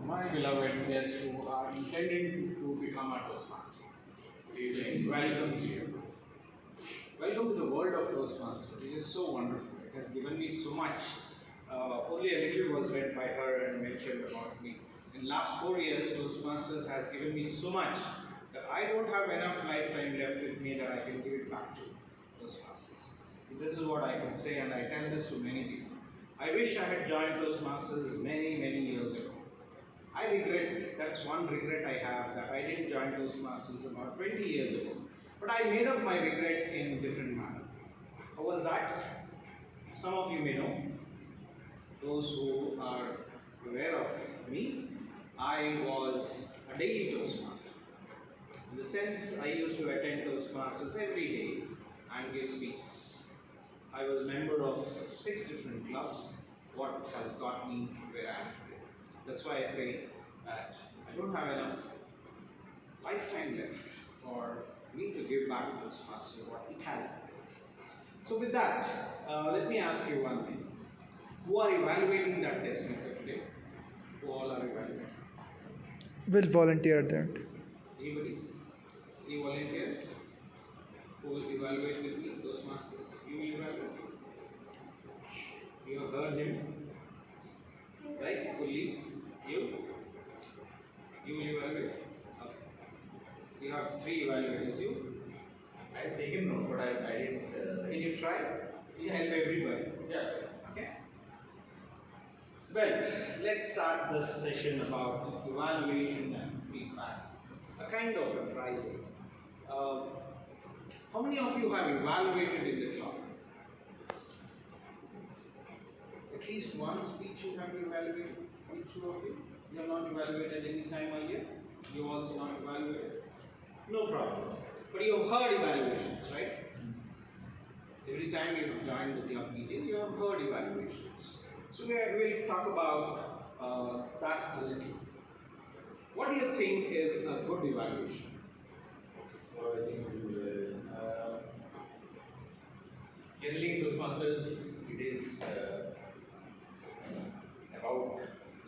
my beloved guests who are intending to become a Toastmaster. Good evening, welcome to you. Welcome to the world of Toastmaster. It is so wonderful. It has given me so much. Only a little was read by her and mentioned about me. In the last 4 years, Toastmasters has given me so much that I don't have enough lifetime left with me that I can give it back to Toastmasters. This is what I can say, and I tell this to many people. I wish I had joined Toastmasters many, many years ago. I regret, that's one regret I have, that I didn't join Toastmasters about 20 years ago. But I made up my regret in different manner. How was that? Some of you may know. Those who are aware of me, I was a daily Toastmaster. In the sense, I used to attend Toastmasters every day and give speeches. I was a member of 6 different clubs, what has got me where I am today. That's why I say that I don't have enough lifetime left for me to give back to Toastmasters what it has been. So with that, let me ask you one thing. Who are evaluating that test method today? Who all are evaluating? Will volunteer at the end. Anybody? Any volunteers? Who will evaluate with me, Toastmasters? You will evaluate. You have heard him, right? Fully. You? You will evaluate. Okay. You have 3 evaluators. You? I have taken note, but I didn't. Can you try? You help everybody. Yeah. Okay. Well, let's start this session about evaluation and feedback. A kind of a prizing. How many of you have evaluated in the club? At least one speech you have evaluated? Each two of you? You have not evaluated any time earlier? You also not evaluated? No problem. But you have heard evaluations, right? Every time you have joined the club meeting, you have heard evaluations. So we will talk about that a little. What do you think is a good evaluation? What I think generally in Toastmasters, it is about,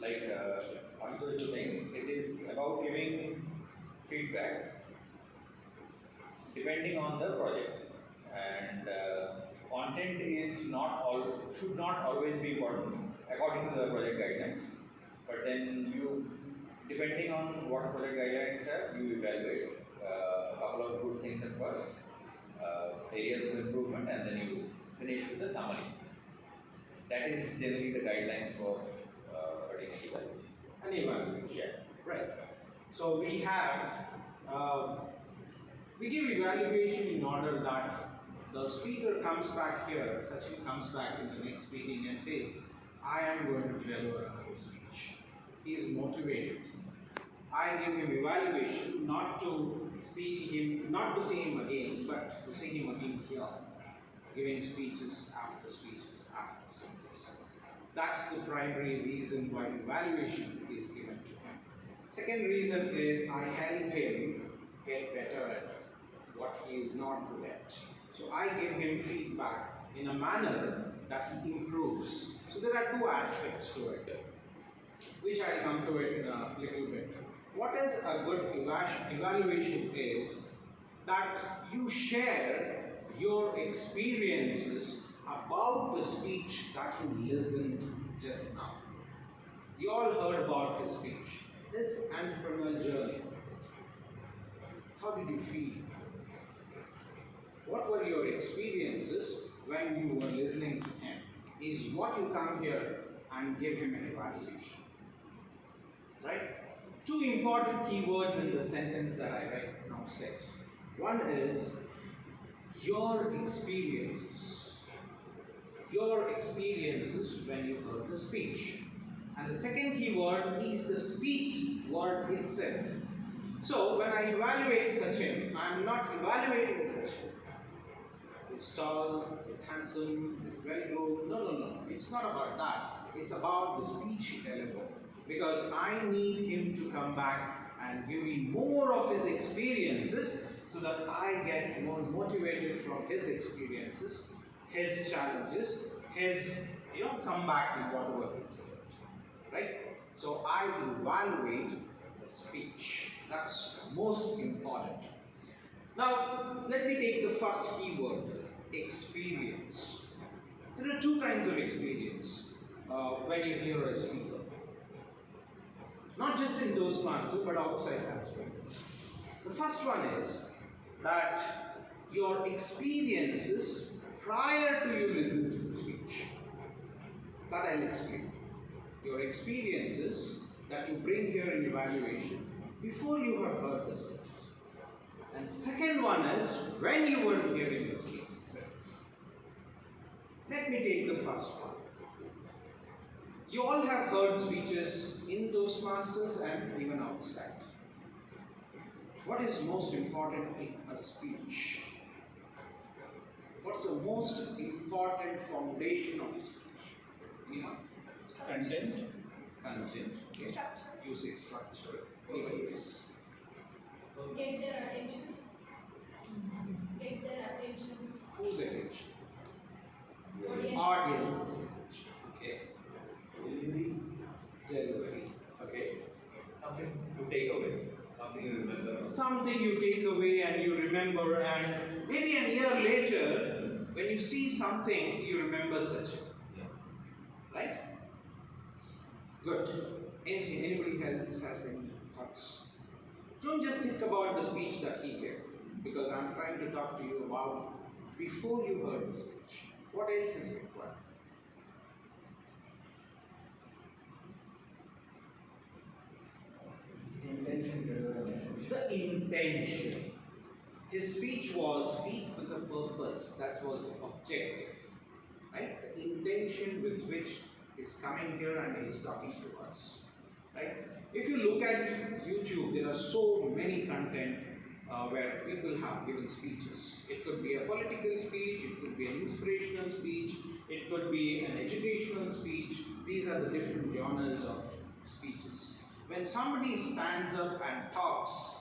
like Ashutosh was saying, it is about giving feedback depending on the project, and content is should not always be important according to the project guidelines, but then you, depending on what project guidelines are, you evaluate a couple of good things at first, areas of improvement, and then you finish with the summary. That is generally the guidelines for particular evaluation. An evaluation. Yeah. Right. So we have, we give evaluation in order that the speaker comes back here, Sachin comes back in the next meeting and says, I am going to deliver another speech. He is motivated. I give him evaluation not to see him again, but to see him again here, giving speeches after speeches after speeches. That's the primary reason why evaluation is given to him. Second reason is I help him get better at what he is not good at. So I give him feedback in a manner that he improves. So there are 2 aspects to it, which I'll come to it in a little bit. What is a good evaluation is that you share your experiences about the speech that you listened just now. You all heard about his speech, his entrepreneurial journey. How did you feel? What were your experiences when you were listening to him? Is what you come here and give him an evaluation. Right? 2 important keywords in the sentence that I right now said. One is your experiences. Your experiences when you heard the speech. And the second keyword is the speech word itself. So when I evaluate Sachin, I am not evaluating Sachin. He's tall, he's handsome, he's well-groomed. No. It's not about that. It's about the speech he delivered. Because I need him to come back and give me more of his experiences so that I get more motivated from his experiences, his challenges, his, come back with whatever he said. Right? So I evaluate the speech. That's most important. Now, let me take the first keyword, experience. There are two kinds of experience when you hear a speaker. Not just in Toastmaster, but outside as well. The first one is that your experiences prior to you listening to the speech. That I'll explain. Your experiences that you bring here in evaluation before you have heard the speech. And second one is when you were giving the speech itself. Let me take the first one. You all have heard speeches in Toastmasters and even outside. What is most important in a speech? What's the most important foundation of a speech? Anyone? Content. Content. Okay. Structure. You say structure. Anybody else? Get their attention. Get their attention. Who's attention? Audience. Audience's attention. Okay. Delivery. Okay. Something to take away. Something you remember. Something you take away and you remember, and maybe a year later, when you see something, you remember such it. Right? Good. Anything? Anybody else has any thoughts? Don't just think about the speech that he gave, because I'm trying to talk to you about before you heard the speech. What else is required? The intention. His speech was speak with a purpose, that was the objective. Right? The intention with which he's coming here and he's talking to us. Right? If you look at YouTube, there are so many content where people have given speeches. It could be a political speech, it could be an inspirational speech, it could be an educational speech. These are the different genres of speeches. When somebody stands up and talks,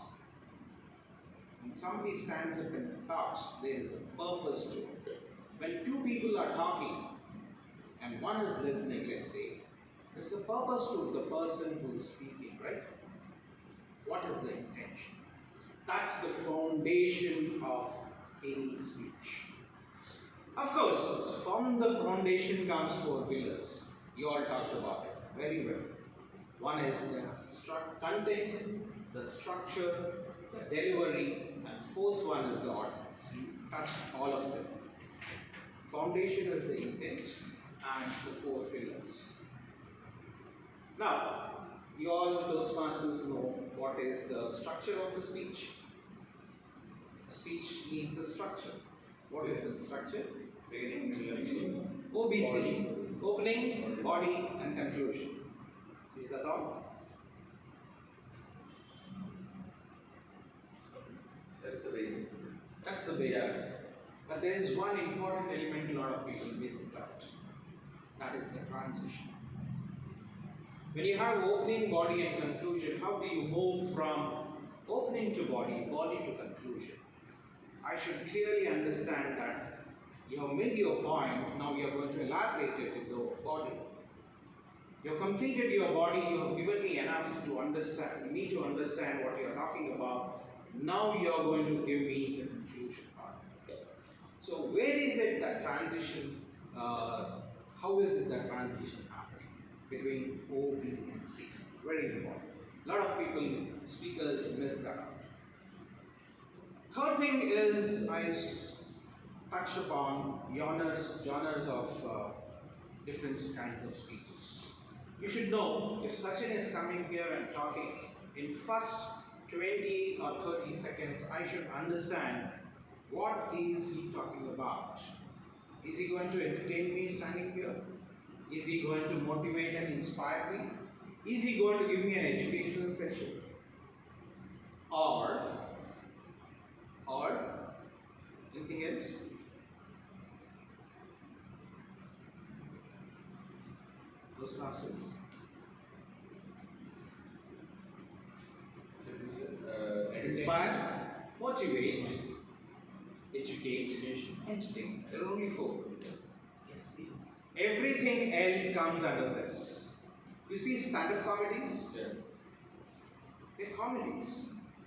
there is a purpose to it. When two people are talking and one is listening, let's say, there's a purpose to the person who is speaking, right? What is the intention? That's the foundation of any speech. Of course, from the foundation comes four pillars. You all talked about it very well. One is the content, the structure, the delivery, and fourth one is the audience. You touched all of them. Foundation is the intent and the four pillars. Now, you all Toastmasters know what is the structure of the speech. Speech needs a structure. What is the structure? OBC. Opening, body, and conclusion. Is that all? That's the basic. That's the basic. Yeah. But there is one important element a lot of people miss it out. That is the transition. When you have opening, body, and conclusion, how do you move from opening to body, body to conclusion? I should clearly understand that you have made your point, now you are going to elaborate it in the body. You have completed your body, you have given me enough to understand, me to understand what you are talking about. Now you are going to give me the conclusion part. So where is it that transition, how is it that transition happening between O, B and C? Very important. A lot of people, speakers miss that out. Third thing is, I touched upon genres of different kinds of speeches. You should know, if Sachin is coming here and talking, in first 20 or 30 seconds, I should understand what is he talking about. Is he going to entertain me standing here? Is he going to motivate and inspire me? Is he going to give me an educational session? Or anything else? Those classes. Inspire, motivate, educate, entertain. There are only four. Everything else comes under this. You see stand-up comedies? Yeah. They're comedies.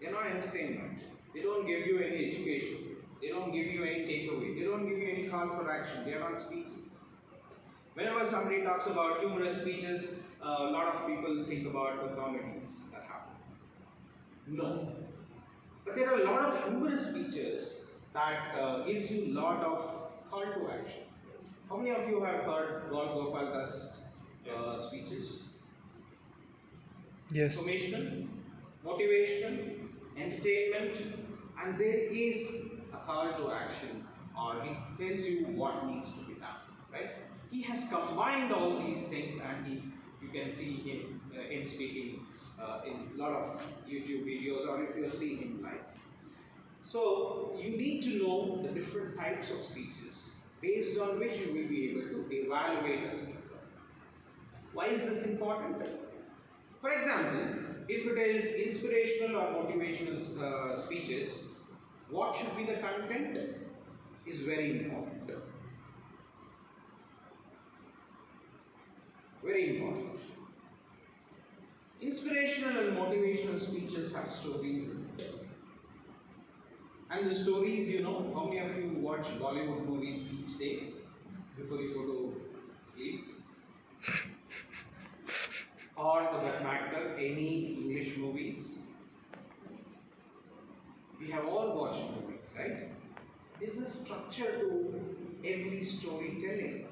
They're not entertainment. They don't give you any education. They don't give you any takeaway. They don't give you any call for action. They are not speeches. Whenever somebody talks about humorous speeches, a lot of people think about the comedies that happen. No. But there are a lot of humorous speeches that gives you a lot of call to action. How many of you have heard Gopal Das speeches? Yes. Informational, motivational, entertainment, and there is a call to action, or he tells you what needs to be done, right? He has combined all these things, and you can see him speaking in a lot of YouTube videos, or if you see him live. So you need to know the different types of speeches based on which you will be able to evaluate a speaker. Why is this important? For example, if it is inspirational or motivational speeches, what should be the content is very important. Very important. Inspirational and motivational speeches have stories in it. And the stories, you know, how many of you watch Bollywood movies each day before you go to sleep? Or for that matter, any English movies? We have all watched movies, right? There's a structure to every storytelling.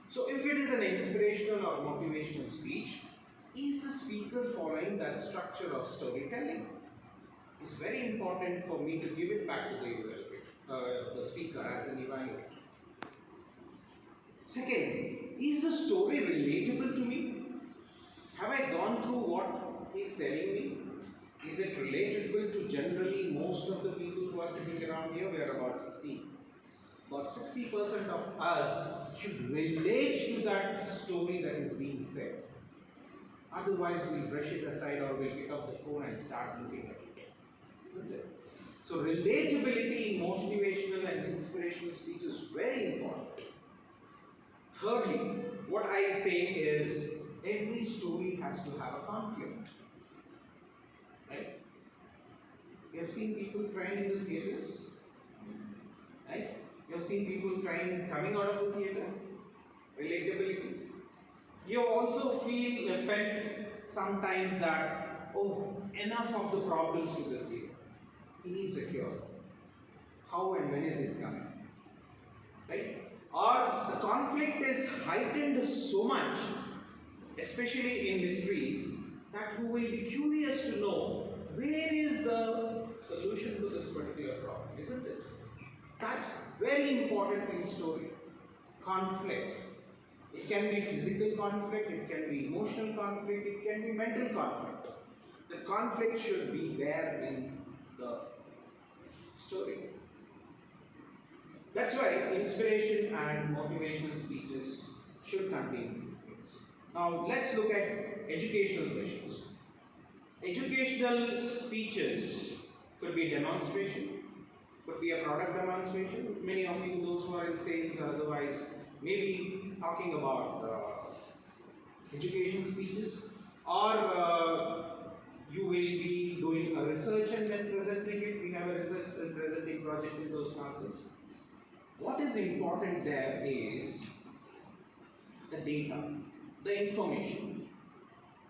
So if it is an inspirational or motivational speech, is the speaker following that structure of storytelling? It's very important for me to give it back to the speaker as an evaluator. Second, is the story relatable to me? Have I gone through what he's telling me? Is it relatable to generally most of the people who are sitting around here? We are about 60. About 60% of us should relate to that story that is being said. Otherwise, we'll brush it aside or we'll pick up the phone and start looking at it. Isn't it? So, relatability in motivational and inspirational speech is very important. Thirdly, what I say is every story has to have a conflict. Right? You have seen people crying in the theaters. Right? You have seen people crying coming out of the theater. Relatability. You also felt sometimes that, oh, enough of the problems to this year. He needs a cure. How and when is it coming? Right? Or the conflict is heightened so much, especially in mysteries, that you will be curious to know where is the solution to this particular problem, isn't it? That's very important in story. Conflict. It can be physical conflict, it can be emotional conflict, it can be mental conflict. The conflict should be there in the story. That's why inspiration and motivational speeches should contain these things. Now let's look at educational sessions. Educational speeches could be a demonstration, could be a product demonstration. Many of you, those who are in sales or otherwise, may be talking about education speeches, or you will be doing a research and then presenting it. We have a research and presenting project in those classes. What is important there is the data, the information.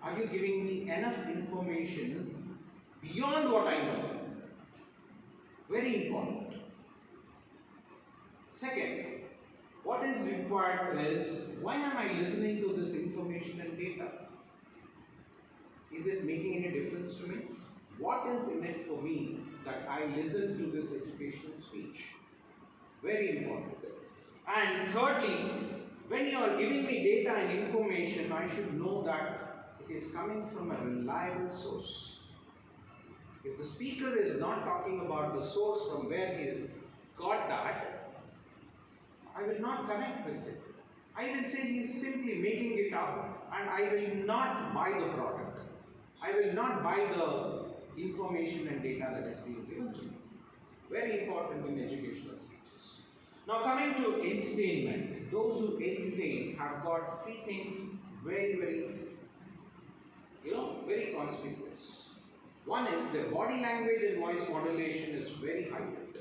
Are you giving me enough information beyond what I know? Very important. Second, what is required is, why am I listening to this information and data? Is it making any difference to me? What is in it for me that I listen to this educational speech? Very important. And thirdly, when you are giving me data and information, I should know that it is coming from a reliable source. If the speaker is not talking about the source from where he has got that, I will not connect with it. I will say he is simply making it up, and I will not buy the product. I will not buy the information and data that is being given to me. Very important in educational speeches. Now coming to entertainment, those who entertain have got three things very, very very conspicuous. One is their body language and voice modulation is very heightened.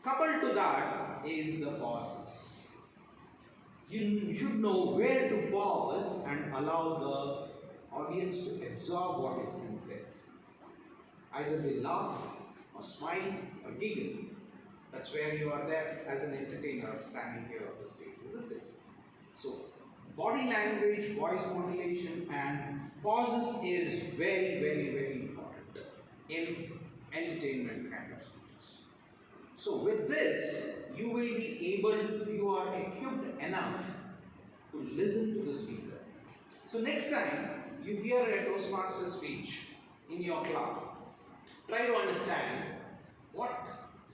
Coupled to that is the pauses. You should know where to pause and allow the audience to absorb what is being said. Either they laugh or smile or giggle. That's where you are there as an entertainer standing here on the stage, isn't it? So, body language, voice modulation, and pauses is very, very, very important in entertainment kind of speeches. So, with this, you are equipped enough to listen to the speaker. So, next time you hear a Toastmaster speech in your club, try to understand what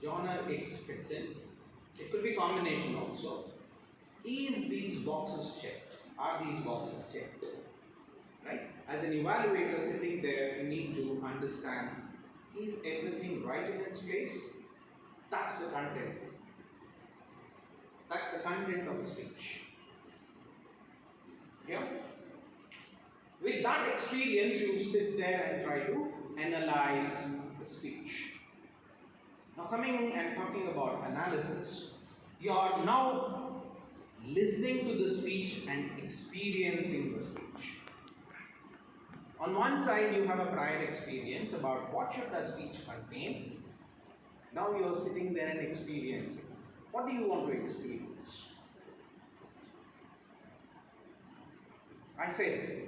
genre it fits in. It could be combination also. Is these boxes checked? Are these boxes checked? Right? As an evaluator sitting there, you need to understand, is everything right in its place? That's the content. That's the content of a speech. Yeah? With that experience, you sit there and try to analyze the speech. Now, coming and talking about analysis, you are now listening to the speech and experiencing the speech. On one side, you have a prior experience about what should the speech contain. Now you are sitting there and experiencing. What do you want to experience? I said,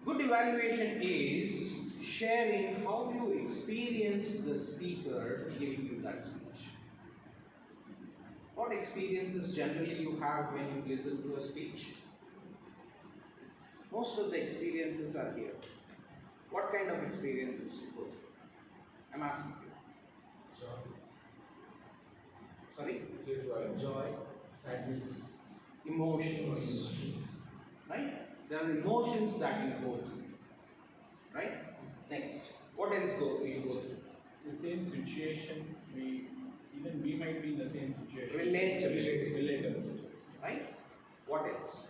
good evaluation is sharing how you experienced the speaker giving you that speech. What experiences generally you have when you listen to a speech? Most of the experiences are here. What kind of experiences you go through? I'm asking you. Sorry? Joy, sadness, Emotions. Right? There are emotions that you go through. Right? Next. What else do you go through? the same situation, we might be in the same situation. Relatable. Right? What else?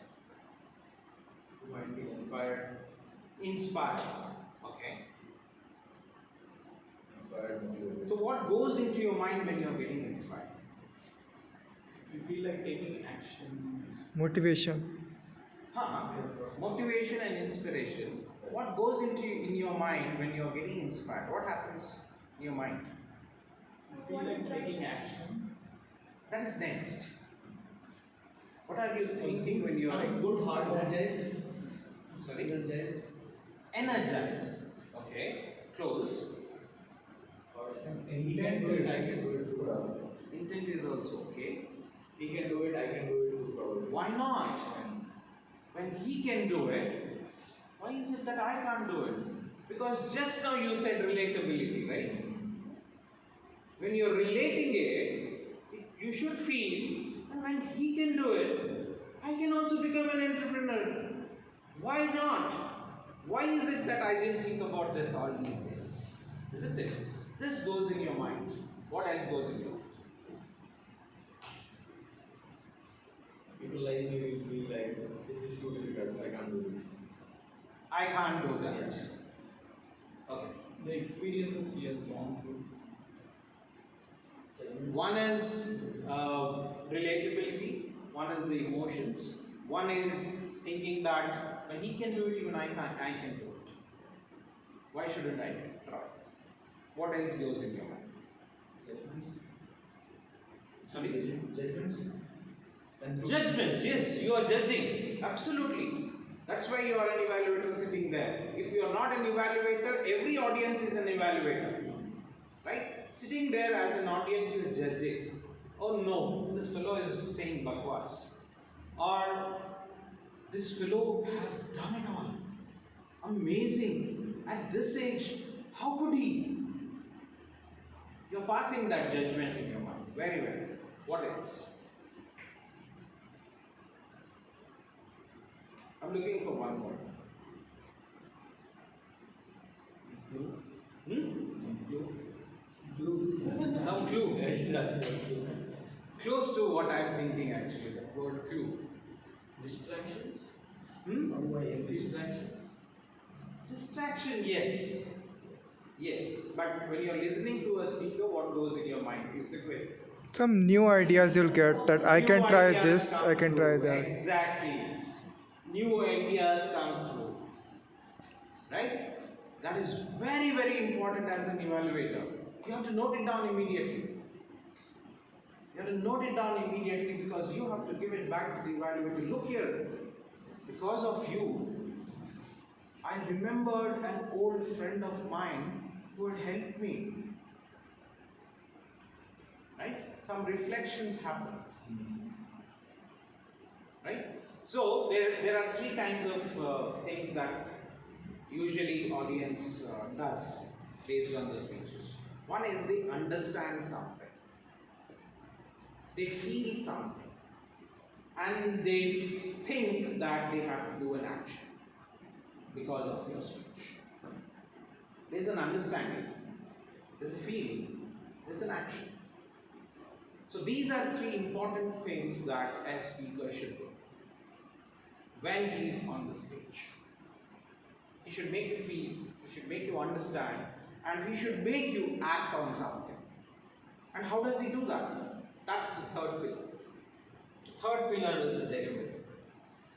You might be inspired. Inspired. Okay. Motivated. So what goes into your mind when you're getting inspired? You feel like taking action. Motivation. Motivation and inspiration. What goes in your mind when you're getting inspired? What happens in your mind? You feel like taking action. That is next. What are you thinking when you're Good heart. Sorry? Energized. Okay. Close. He can do it, I can do it too. Intent is also okay. He can do it, I can do it too. Why not? When he can do it, why is it that I can't do it? Because just now you said relatability, right? When you're relating it, you should feel, and when he can do it, I can also become an entrepreneur. Why not? Why is it that I didn't think about this all these days? Isn't it? This goes in your mind. What else goes in your mind? People like me will feel like this is too difficult, I can't do this. I can't do that. Okay. The experiences he has gone through. One is relatability, one is the emotions, one is thinking that when he can do it, even I can do it. Why shouldn't I try? What else goes in your mind? Sorry? Judgments. Judgments, yes, you are judging. Absolutely. That's why you are an evaluator sitting there. If you are not an evaluator, every audience is an evaluator. Right? Sitting there as an audience, you are judging. Oh no, this fellow is saying bakwas. Or this fellow has done it all. Amazing. At this age, how could he? You're passing that judgment in your mind. Very well. What else? I'm looking for one more. Some clue. Some clue. Close to what I'm thinking actually, the word clue. Distractions. How do I help this? Distraction, yes. Yes. But when you're listening to a speaker, what goes in your mind is the question. Some new ideas you'll get that I can New try ideas this, I come can try through. that. Exactly. New ideas come through. Right? That is very, very important as an evaluator. You have to note it down immediately. You have to note it down immediately because you have to give it back to the evaluator. Look here, because of you, I remembered an old friend of mine who had helped me. Right? Some reflections happen. Right? So there are three kinds of things that usually audience does based on the speeches. One is they understand something. They feel something. And they think that they have to do an action because of your speech. There's an understanding, there's a feeling, there's an action. So these are three important things that a speaker should do when he is on the stage. He should make you feel, he should make you understand, and he should make you act on something. And how does he do that? That's the third pillar. The third pillar is delivery.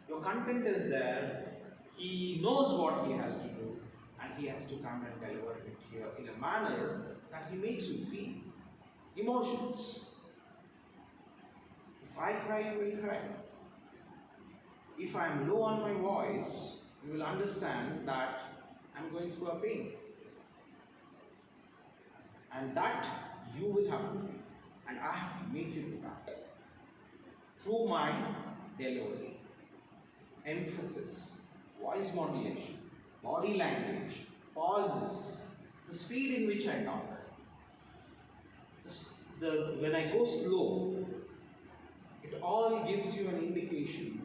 Your content is there, he knows what he has to do, and he has to come and deliver it here in a manner that he makes you feel emotions. If I cry, you will cry. If I am low on my voice, you will understand that I am going through a pain. And that you will have to feel. And I have to make you do that. Through my delivery, emphasis, voice modulation, body language, pauses, the speed in which I talk. When I go slow, it all gives you an indication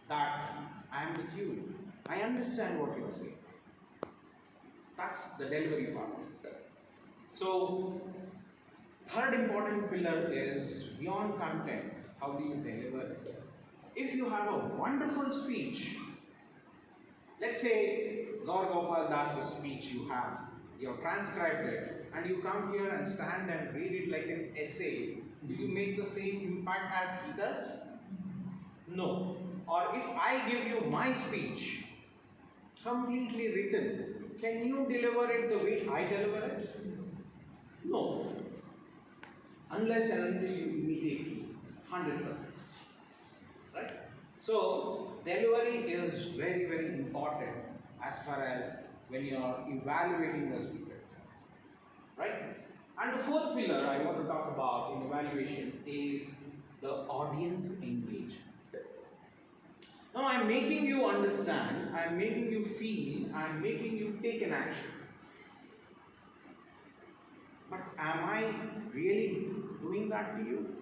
that I am with you. I understand what you are saying. That's the delivery part of it. So, third important pillar is beyond content. How do you deliver it? If you have a wonderful speech, let's say Gaur Gopal Das's speech you have transcribed it, and you come here and stand and read it like an essay, will you make the same impact as he does? No. Or if I give you my speech, completely written, can you deliver it the way I deliver it? No. Unless and until you imitate me, 100%. Right? So, delivery is very, very important as far as when you are evaluating the speaker. Right? And the fourth pillar I want to talk about in evaluation is the audience engagement. Now, I am making you understand, I am making you feel, I am making you take an action. But am I really doing that to you?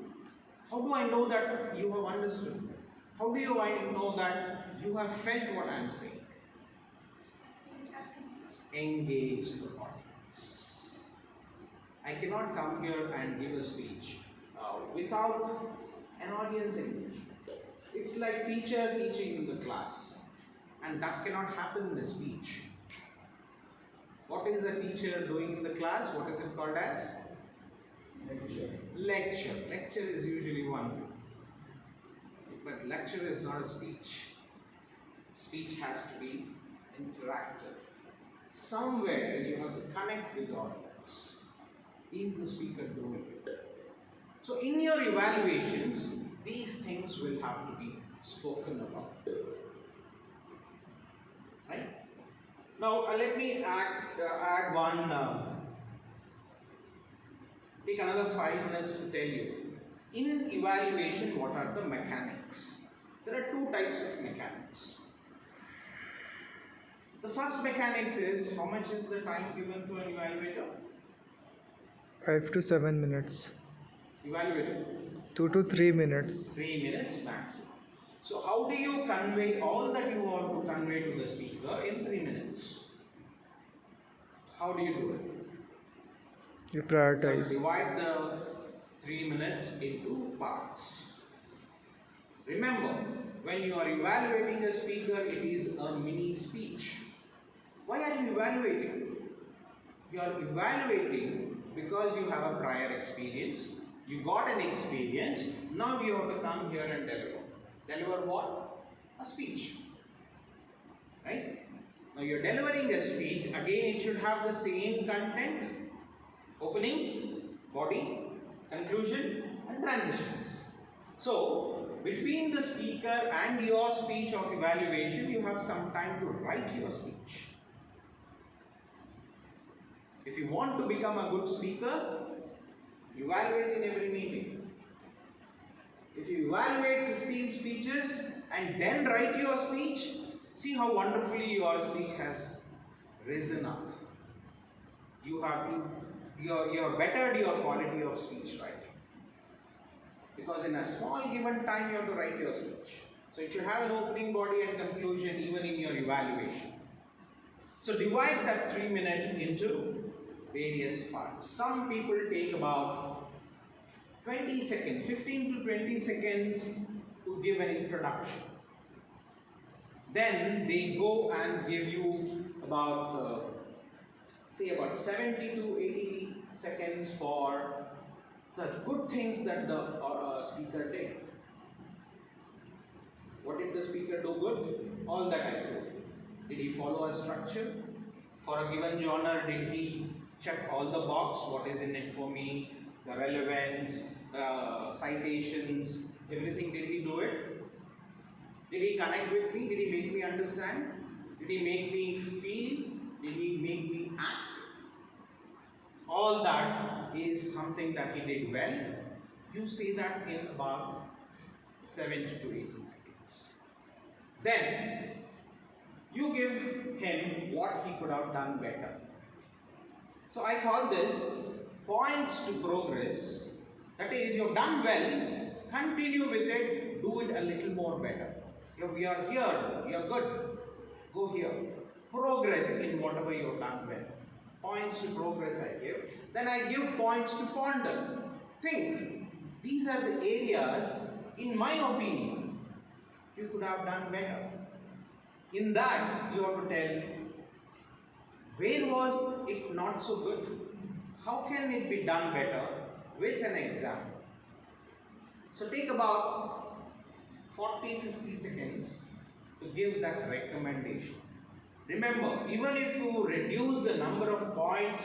How do I know that you have understood? How do I know that you have felt what I am saying? Engage the audience. I cannot come here and give a speech without an audience engagement. It's like teacher teaching in the class, and that cannot happen in the speech. What is a teacher doing in the class? What is it called as? Lecture. Lecture is usually one, but lecture is not a speech. Speech has to be interactive. Somewhere you have to connect with the audience. Is the speaker doing it? So in your evaluations, these things will have to be spoken about. Right? Now let me add one, take another 5 minutes to tell you. In evaluation, what are the mechanics? There are two types of mechanics. The first mechanics is, how much is the time given to an evaluator? 5 to 7 minutes. Evaluator? 2 to 3 minutes. 3 minutes maximum. So how do you convey all that you want to convey to the speaker in 3 minutes? How do you do it? You prioritize. Divide the 3 minutes into parts. Remember, when you are evaluating a speaker, it is a mini speech. Why are you evaluating? You are evaluating because you have a prior experience, you got an experience, now you have to come here and deliver. Deliver what? A speech. Right? Now you are delivering a speech, again it should have the same content, opening, body, conclusion and transitions. So, between the speaker and your speech of evaluation, you have some time to write your speech. If you want to become a good speaker, evaluate in every meeting. If you evaluate 15 speeches and then write your speech, see how wonderfully your speech has risen up. You have bettered your quality of speech writing. Because in a small given time you have to write your speech. So it should have an opening, body and conclusion even in your evaluation. So divide that 3 minutes into various parts. Some people take about 20 seconds, 15 to 20 seconds to give an introduction. Then they go and give you about, say about 70 to 80 seconds for the good things that the speaker did. What did the speaker do good? All that I told you. Did he follow a structure? For a given genre, did he check all the box? What is in it for me? The relevance, citations, everything. Did he do it? Did he connect with me? Did he make me understand? Did he make me feel? Did he make me act? All that is something that he did well. You say that in about 70 to 80 seconds. Then you give him what he could have done better. So I call this points to progress. That is, you've done well, continue with it, do it a little more better. You are here, you are good, go here. Progress in whatever you've done well. Points to progress I give. Then I give points to ponder. Think, these are the areas, in my opinion, you could have done better. In that, you have to tell, where was it not so good? How can it be done better with an example? So take about 40-50 seconds to give that recommendation. Remember, even if you reduce the number of points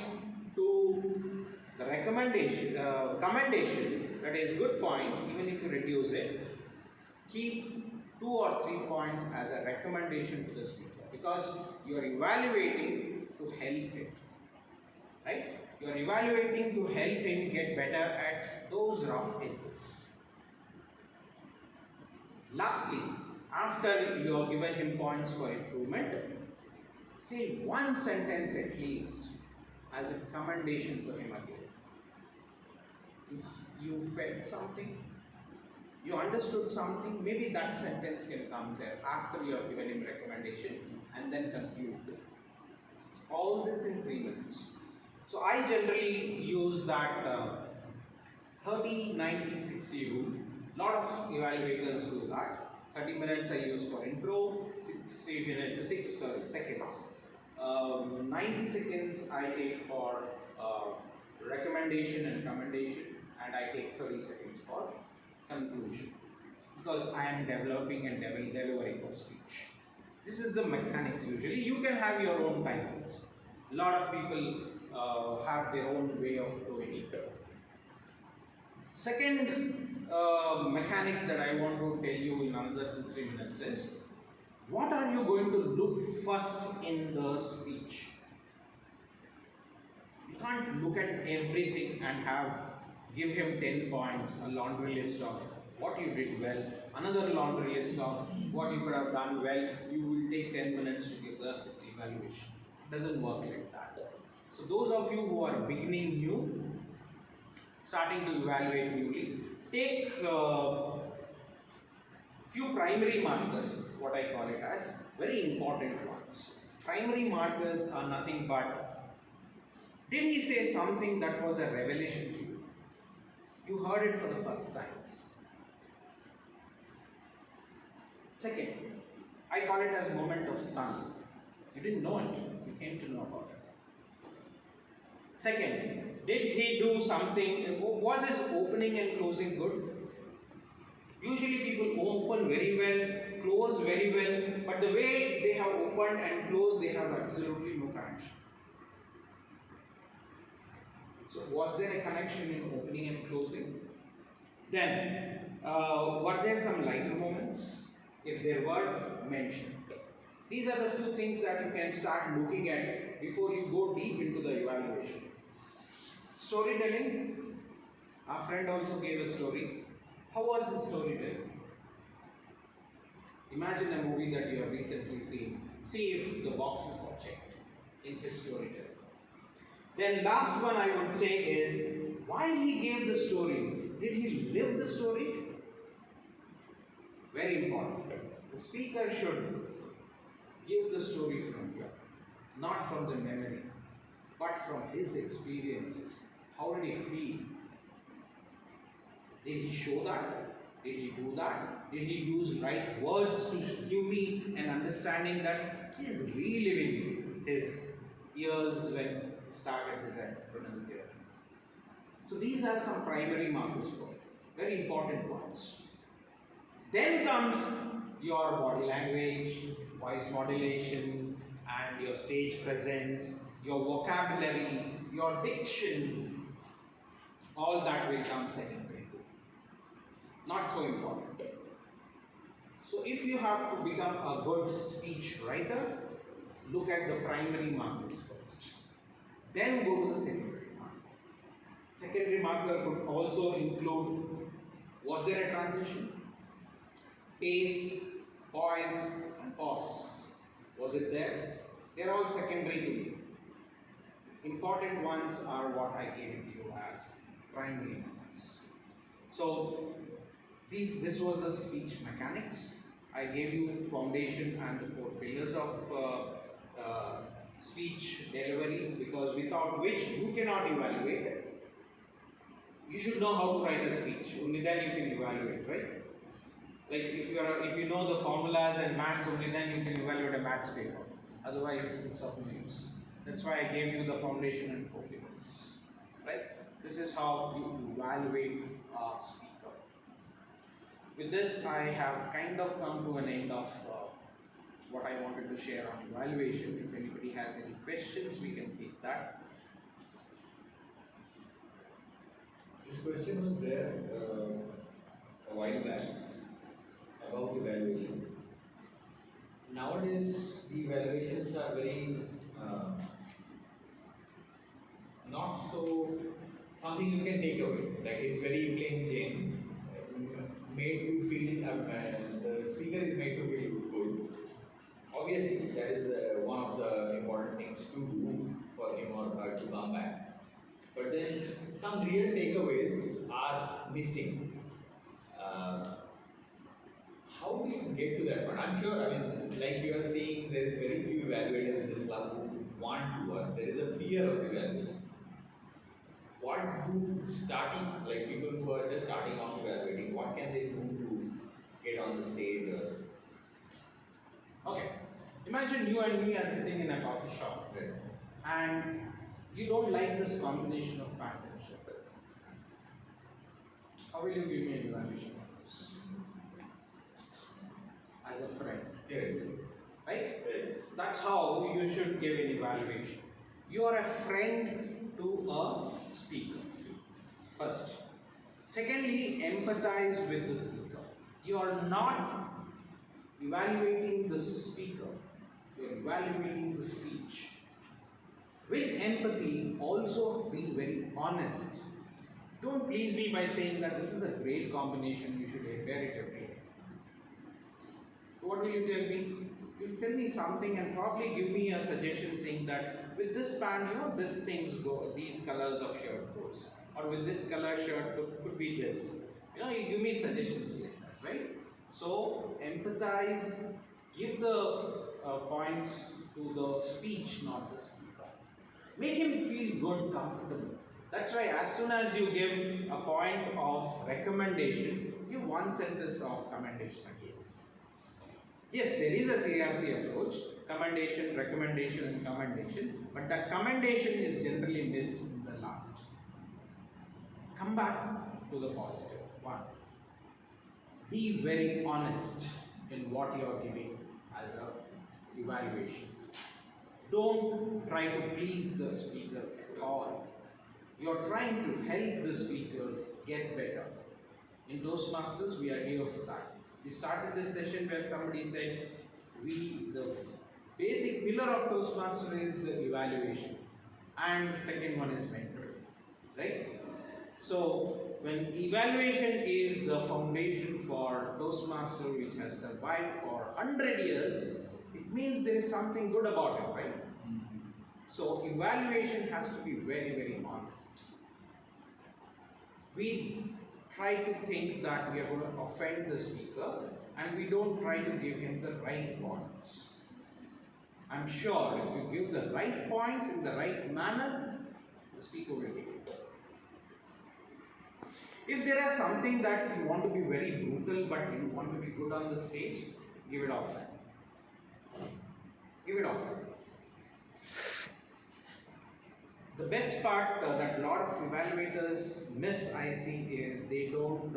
to the recommendation, commendation, that is good points, even if you reduce it, keep 2 or 3 points as a recommendation to the speaker, because you are evaluating to help him, right? You are evaluating to help him get better at those rough edges. Lastly, after you have given him points for improvement, say one sentence at least as a commendation to him again. You felt something, you understood something, maybe that sentence can come there after you have given him recommendation and then conclude. All this in 3 minutes. So I generally use that 30-90-60 rule. Lot of evaluators do that. 30 minutes I use for intro, 60 minutes, seconds. 90 seconds I take for recommendation and commendation, and I take 30 seconds for conclusion, because I am developing and delivering the speech. This is the mechanics usually. You can have your own timings. A lot of people have their own way of doing it. Second mechanics that I want to tell you in another 2-3 minutes is, what are you going to look first in the speech? You can't look at everything and give him 10 points, a laundry list of what you did well, another laundry list of what you could have done well. You will take 10 minutes to give the evaluation. It doesn't work like that. So those of you who are beginning new, starting to evaluate newly, take few primary markers, what I call it as, very important ones. Primary markers are nothing but, did he say something that was a revelation to you? You heard it for the first time. Second, I call it as moment of stun. You didn't know it, you came to know about it. Second, did he do something? Was his opening and closing good? Usually people open very well, close very well, but the way they have opened and closed, they have absolutely no connection. So was there a connection in opening and closing? Then, were there some lighter moments? If there were, mentioned. These are the few things that you can start looking at before you go deep into the evaluation. Storytelling. Our friend also gave a story. How was his storytelling? Imagine a movie that you have recently seen. See if the boxes are checked in his storytelling. Then last one I would say is, why he gave the story? Did he live the story? Very important. The speaker should give the story from here, not from the memory, but from his experiences. How did he feel? Did he show that? Did he do that? Did he use right words to give me an understanding that he is reliving his years when he started his entrepreneurial career? So these are some primary markers for it, very important ones. Then comes your body language, voice modulation, and your stage presence, your vocabulary, your diction. All that will come secondary. Not so important. So if you have to become a good speech writer, look at the primary markers first. Then go to the secondary marker. Secondary marker could also include, was there a transition? Pace, poise, and pause. Was it there? They're all secondary to me. Important ones are what I gave you as primary ones. So this was the speech mechanics. I gave you foundation and the 4 pillars of speech delivery, because without which you cannot evaluate. You should know how to write a speech. Only then you can evaluate, right? Like if you know the formulas and maths, only then you can evaluate a maths paper. Otherwise, it's of no use. That's why I gave you the foundation and 4 pillars. Right? This is how you evaluate a speaker. With this, I have kind of come to an end of what I wanted to share on evaluation. If anybody has any questions, we can take that. This question was there a while back about evaluation. Nowadays, the evaluations are very not so something you can take away. Like it's very plain Jane, made you feel, the speaker is made to feel good. Obviously, that is one of the important things to do for him or her to come back. But then some real takeaways are missing. How do you get to that point? I'm sure, like you are saying, there is very few evaluators in this club who want to work. There is a fear of evaluation. What do like people who are just starting off evaluating, what can they do to get on the stage? Okay. Imagine you and me are sitting in a coffee shop, Right. and you don't like this combination of pant and shirt. How will you give me an evaluation on this? As a friend, Right. right? Right. That's how you should give an evaluation. You are a friend to a speaker, first. Secondly, empathize with the speaker. You are not evaluating the speaker, you are evaluating the speech. With empathy, also be very honest. Don't please me by saying that this is a great combination, you should wear it every day. So what will you tell me? You'll tell me something and probably give me a suggestion saying that with this pant, these things go, these colors of shirt goes. Or with this color shirt could be this. You give me suggestions like that, right? So empathize, give the points to the speech, not the speaker. Make him feel good, comfortable. That's why as soon as you give a point of recommendation, give one sentence of commendation again. Yes, there is a CRC approach, commendation, recommendation, and commendation, but the commendation is generally missed in the last. Come back to the positive. One, be very honest in what you are giving as a evaluation. Don't try to please the speaker at all. You are trying to help the speaker get better. In Toastmasters, we are here for that. We started this session where somebody said, the basic pillar of Toastmaster is the evaluation, and second one is mentoring, right? So, when evaluation is the foundation for Toastmaster, which has survived for 100 years, it means there is something good about it, right? So, evaluation has to be very, very honest. We try to think that we are going to offend the speaker, and we don't try to give him the right points. I'm sure if you give the right points in the right manner, the speaker will take it. If there is something that you want to be very brutal but you want to be good on the stage, give it off. Give it off. The best part that a lot of evaluators miss, I see, is they don't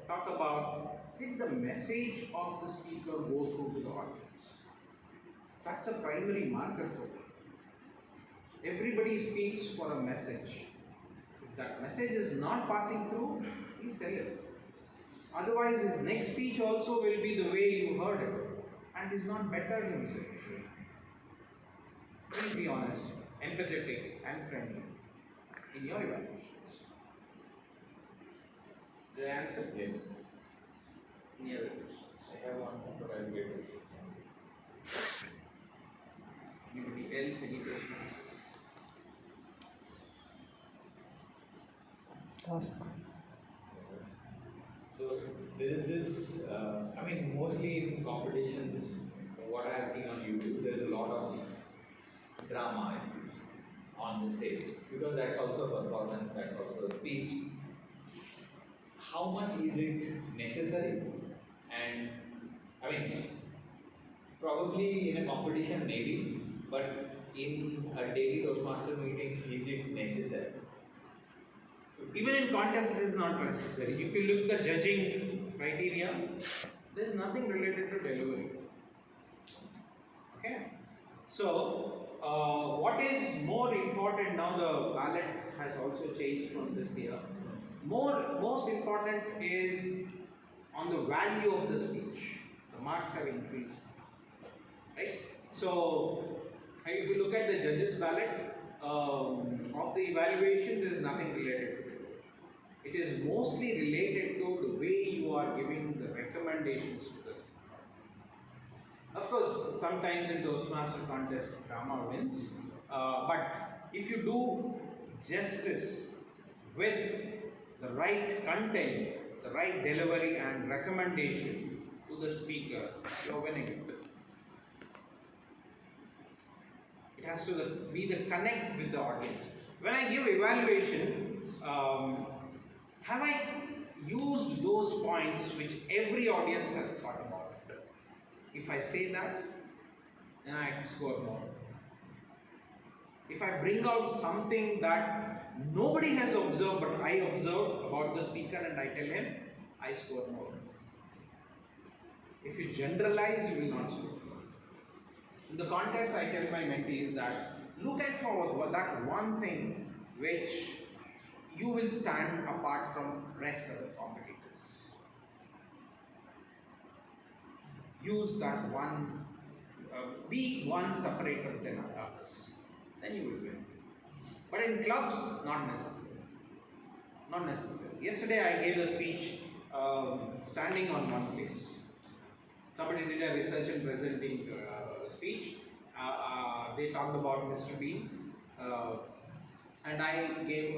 talk about, did the message of the speaker go through to the audience? That's a primary marker for me. Everybody speaks for a message. If that message is not passing through, please tell it. Otherwise, his next speech also will be the way you heard it, and is not better himself. Please be honest, empathetic, and friendly in your evaluations. Did I answer? Yes. Any other questions? I have one more, but I'll get it. Anybody else? Any questions? Ask. So there is this, I mean, mostly in competitions, what I have seen on YouTube, there is a lot of drama on the stage, because that's also a performance, that's also a speech. How much is it necessary? And I mean, probably in a competition maybe, but in a daily Toastmaster meeting, is it necessary? Even in contest, it is not necessary. If you look at the judging criteria, there is nothing related to delivery. Okay. So, what is more important now? The ballot has also changed from this year. Most important is on the value of the speech. The marks have increased, right? So, if you look at the judges' ballot of the evaluation, there is nothing related to it. It is mostly related to the way you are giving the recommendations to the speaker. Of course, sometimes in Toastmaster contest, drama wins. But if you do justice with the right content, the right delivery and recommendation to the speaker, you are winning it. It has to be the connect with the audience. When I give evaluation, have I used those points which every audience has thought about it? If I say that, then I score more. If I bring out something that nobody has observed but I observed about the speaker and I tell him, I score more. If you generalize, you will not score. In the contest, I tell my mentees that look at for that one thing which you will stand apart from rest of the competitors. Use that one, be one separator than others, then you will win. But in clubs, not necessary. Not necessary. Yesterday I gave a speech standing on one place. Somebody did a research and presenting speech. They talked about Mr. Bean. And I gave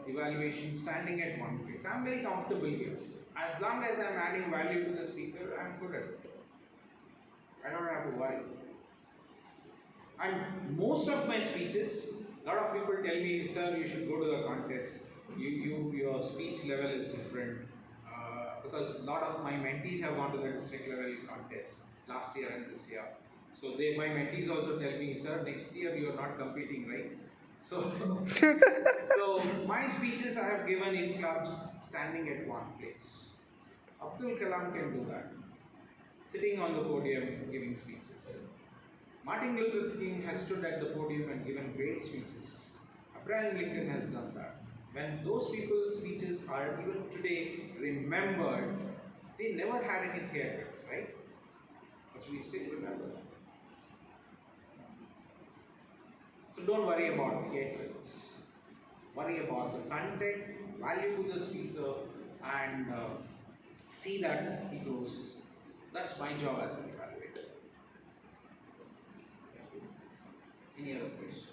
evaluation standing at one place. I'm very comfortable here. As long as I'm adding value to the speaker, I'm good at it. I don't have to worry. And most of my speeches, a lot of people tell me, sir, you should go to the contest. Your speech level is different. Because a lot of my mentees have gone to the district level contest. last year and this year. So my mentees also tell me, sir, next year you are not competing, right? So, so my speeches I have given in clubs standing at one place. Abdul Kalam can do that, sitting on the podium giving speeches. Martin Luther King has stood at the podium and given great speeches. Abraham Lincoln has done that. When those people's speeches are even today remembered, they never had any theatrics, right? But we still remember them. So don't worry about theatrics. Worry about the content, value to the speaker, and see that he grows. That's my job as an evaluator. Any other question?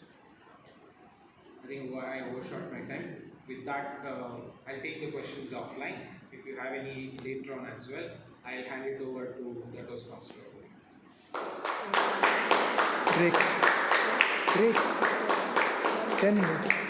I think I overshot my time. With that, I'll take the questions offline. If you have any later on as well, I'll hand it over to the Toastmaster. Break. Break. 10 minutes.